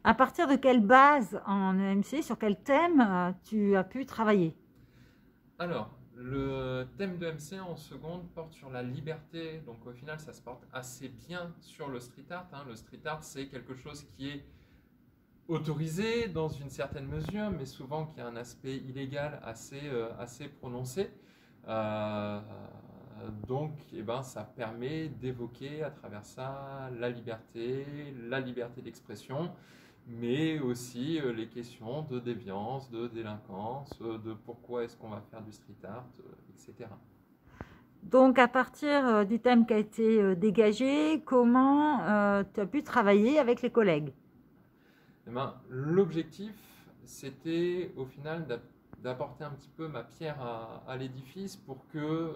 À partir de quelle base en EMC, sur quel thème tu as pu travailler? Alors, le thème de MC en seconde porte sur la liberté, donc au final ça se porte assez bien sur le street art, hein. Le street art c'est quelque chose qui est autorisé dans une certaine mesure, mais souvent qui a un aspect illégal assez prononcé. Euh, donc, eh ben, ça permet d'évoquer à travers ça la liberté d'expression, mais aussi les questions de déviance, de délinquance, de pourquoi est-ce qu'on va faire du street art, etc. Donc, à partir du thème qui a été dégagé, comment tu as pu travailler avec les collègues? Eh ben, l'objectif, c'était au final d'apporter un petit peu ma pierre à l'édifice pour que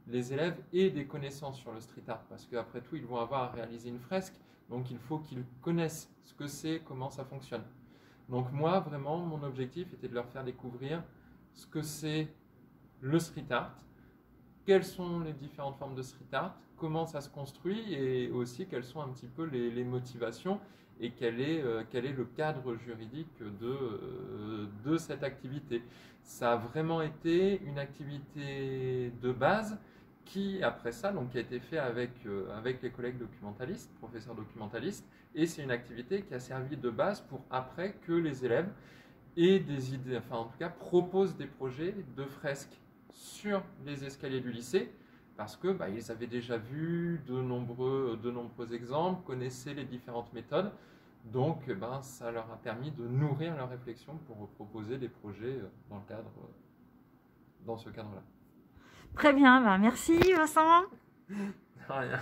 les élèves aient des connaissances sur le street art. Parce qu'après tout, ils vont avoir à réaliser une fresque, donc il faut qu'ils connaissent ce que c'est, comment ça fonctionne. Donc moi, vraiment, mon objectif était de leur faire découvrir ce que c'est le street art, quelles sont les différentes formes de street art, comment ça se construit et aussi quelles sont un petit peu les motivations et quel est le cadre juridique de cette activité. Ça a vraiment été une activité de base qui, après ça, donc, qui a été fait avec les collègues documentalistes, professeurs documentalistes, et c'est une activité qui a servi de base pour après que les élèves aient des idées, enfin en tout cas proposent des projets de fresques sur les escaliers du lycée parce que bah, ils avaient déjà vu de nombreux exemples, connaissaient les différentes méthodes. Donc ben, ça leur a permis de nourrir leur réflexion pour proposer des projets dans ce cadre-là. Très bien, ben merci Vincent. Rien.